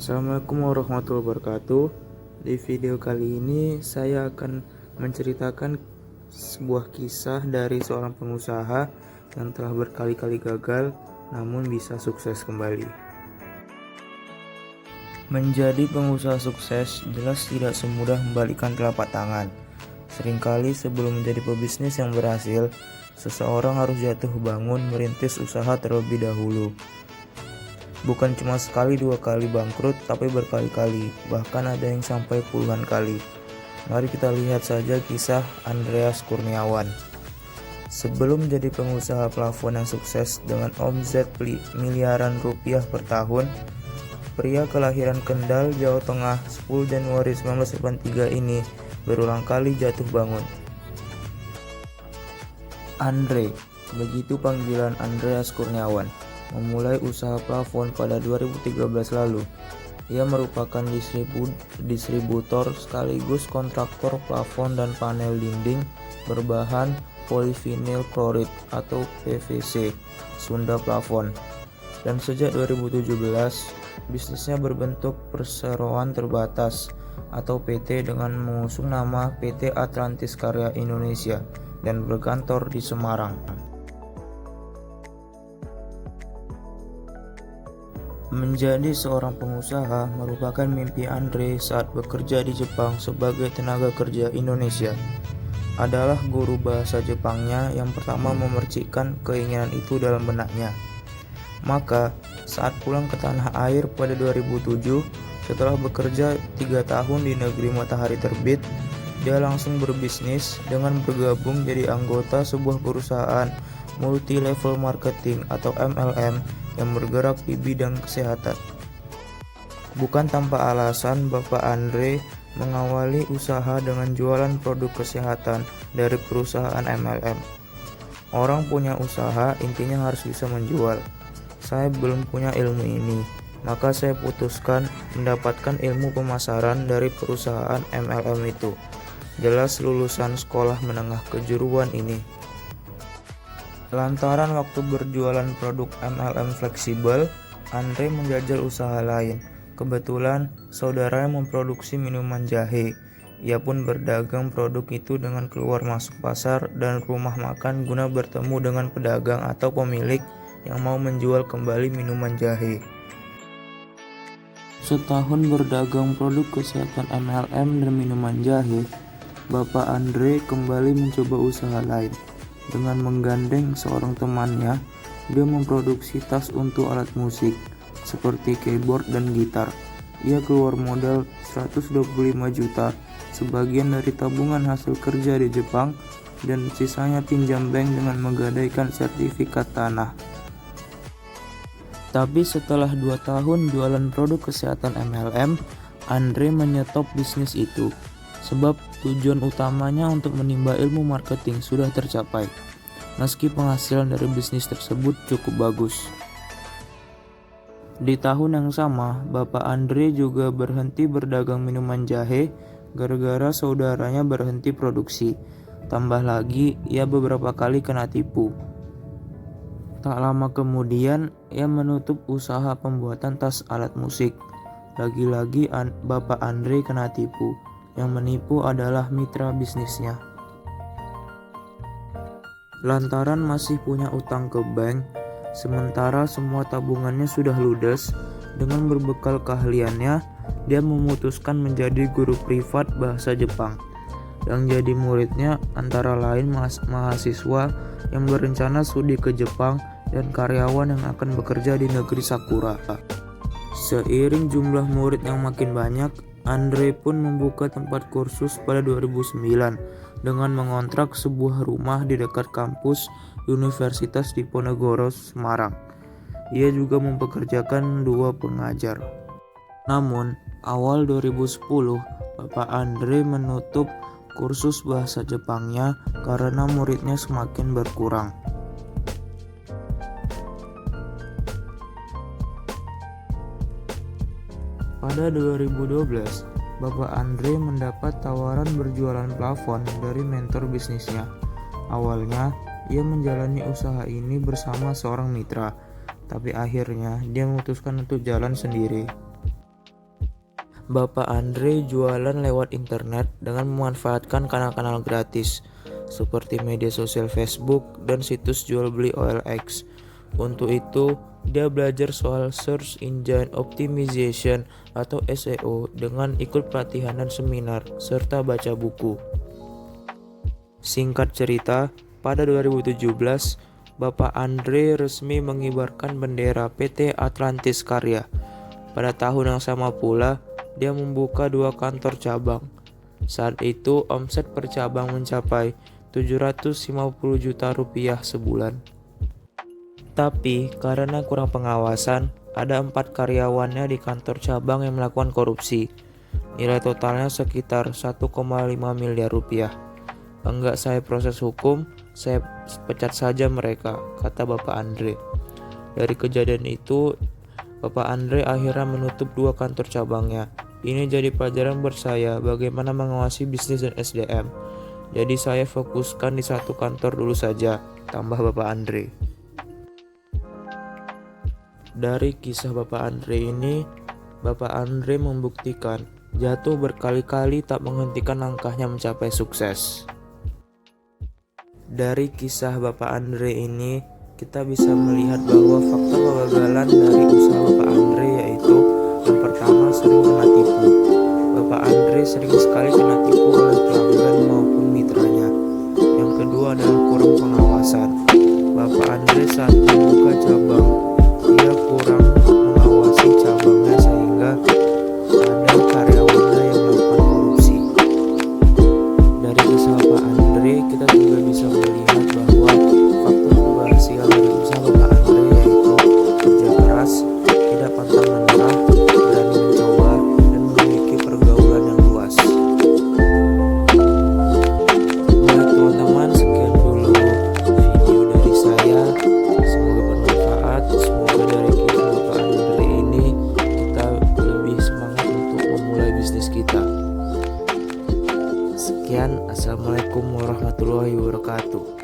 Assalamualaikum warahmatullahi wabarakatuh. Di video kali ini saya akan menceritakan sebuah kisah dari seorang pengusaha yang telah berkali-kali gagal namun bisa sukses kembali. Menjadi pengusaha sukses jelas tidak semudah membalikan telapak tangan. Seringkali sebelum menjadi pebisnis yang berhasil, seseorang harus jatuh bangun merintis usaha terlebih dahulu. Bukan cuma sekali dua kali bangkrut, tapi berkali-kali, bahkan ada yang sampai puluhan kali. Mari kita lihat saja kisah Andreas Kurniawan. Sebelum menjadi pengusaha plafon yang sukses dengan omset miliaran rupiah per tahun, pria kelahiran Kendal, Jawa Tengah 10 Januari 1983 ini berulang kali jatuh bangun. Andre, begitu panggilan Andreas Kurniawan, memulai usaha plafon pada 2013 lalu. Ia merupakan distributor sekaligus kontraktor plafon dan panel dinding berbahan polyvinyl chloride atau PVC, Sunda Plafon. Dan sejak 2017, bisnisnya berbentuk perseroan terbatas atau PT dengan mengusung nama PT Atlantis Karya Indonesia dan berkantor di Semarang. Menjadi seorang pengusaha merupakan mimpi Andre saat bekerja di Jepang sebagai tenaga kerja Indonesia. Adalah guru bahasa Jepangnya yang pertama memercikkan keinginan itu dalam benaknya. Maka, saat pulang ke tanah air pada 2007, setelah bekerja 3 tahun di negeri matahari terbit, dia langsung berbisnis dengan bergabung jadi anggota sebuah perusahaan multi-level marketing atau MLM yang bergerak di bidang kesehatan. Bukan tanpa alasan, Bapak Andre mengawali usaha dengan jualan produk kesehatan dari perusahaan MLM. Orang punya usaha intinya harus bisa menjual. Saya belum punya ilmu ini, maka saya putuskan mendapatkan ilmu pemasaran dari perusahaan MLM itu. Jelas lulusan sekolah menengah kejuruan ini. Lantaran waktu berjualan produk MLM fleksibel, Andre menjajal usaha lain. Kebetulan, saudaranya memproduksi minuman jahe. Ia pun berdagang produk itu dengan keluar masuk pasar dan rumah makan guna bertemu dengan pedagang atau pemilik yang mau menjual kembali minuman jahe. Setahun berdagang produk kesehatan MLM dan minuman jahe, Bapak Andre kembali mencoba usaha lain. Dengan menggandeng seorang temannya, dia memproduksi tas untuk alat musik, seperti keyboard dan gitar. Ia keluar modal 125 juta, sebagian dari tabungan hasil kerja di Jepang, dan sisanya pinjam bank dengan menggadaikan sertifikat tanah. Tapi setelah 2 tahun jualan produk kesehatan MLM, Andre menyetop bisnis itu. Sebab tujuan utamanya untuk menimba ilmu marketing sudah tercapai, meski penghasilan dari bisnis tersebut cukup bagus. Di tahun yang sama, Bapak Andre juga berhenti berdagang minuman jahe gara-gara saudaranya berhenti produksi. Tambah lagi, ia beberapa kali kena tipu. Tak lama kemudian, ia menutup usaha pembuatan tas alat musik. Lagi-lagi Bapak Andre kena tipu. Yang menipu adalah mitra bisnisnya. Lantaran masih punya utang ke bank, sementara semua tabungannya sudah ludes, dengan berbekal keahliannya, dia memutuskan menjadi guru privat bahasa Jepang. Yang jadi muridnya antara lain mahasiswa yang berencana studi ke Jepang dan karyawan yang akan bekerja di negeri Sakura. Seiring jumlah murid yang makin banyak, Andre pun membuka tempat kursus pada 2009 dengan mengontrak sebuah rumah di dekat kampus Universitas Diponegoro, Semarang. Ia juga mempekerjakan 2 pengajar. Namun, awal 2010, Bapak Andre menutup kursus bahasa Jepangnya karena muridnya semakin berkurang. Pada 2012, Bapak Andre mendapat tawaran berjualan plafon dari mentor bisnisnya. Awalnya, ia menjalani usaha ini bersama seorang mitra, tapi akhirnya dia memutuskan untuk jalan sendiri. Bapak Andre jualan lewat internet dengan memanfaatkan kanal-kanal gratis seperti media sosial Facebook dan situs jual beli OLX. Untuk itu, dia belajar soal Search Engine Optimization atau SEO dengan ikut pelatihan dan seminar serta baca buku. Singkat cerita, pada 2017, Bapak Andre resmi mengibarkan bendera PT Atlantis Karya. Pada tahun yang sama pula, dia membuka 2 kantor cabang. Saat itu, omset per cabang mencapai 750 juta rupiah sebulan. Tapi, karena kurang pengawasan, ada 4 karyawannya di kantor cabang yang melakukan korupsi. Nilai totalnya sekitar 1,5 miliar rupiah. Enggak saya proses hukum, saya pecat saja mereka, kata Bapak Andre. Dari kejadian itu, Bapak Andre akhirnya menutup 2 kantor cabangnya. Ini jadi pelajaran buat saya bagaimana mengawasi bisnis dan SDM. Jadi saya fokuskan di 1 kantor dulu saja, tambah Bapak Andre. Dari kisah Bapak Andre ini, Bapak Andre membuktikan jatuh berkali-kali tak menghentikan langkahnya mencapai sukses. Dari kisah Bapak Andre ini, kita bisa melihat bahwa faktor kegagalan dari usaha Bapak Andre yaitu yang pertama, sering kena tipu. Bapak Andre sering sekali kena tipu oleh pelanggan maupun mitranya. Yang kedua adalah kurang pengawasan. Bapak Andre saat membuka cabang, dia kurang mengawasi cabangnya sehingga ada karyawannya yang melakukan korupsi. Dari kisah Bapak Andre, kita juga bisa melihat bahwa faktor keberhasilan dari usaha Bapak Andre yaitu kerja keras, tidak pantang menyerah, berani mencoba, dan memiliki pergaulan yang luas. Baik teman-teman, sekian dulu video dari saya. Semoga bermanfaat. Semoga dari kisah Bapak Andre ini kita lebih semangat untuk memulai bisnis kita. Sekian, assalamualaikum warahmatullahi wabarakatuh.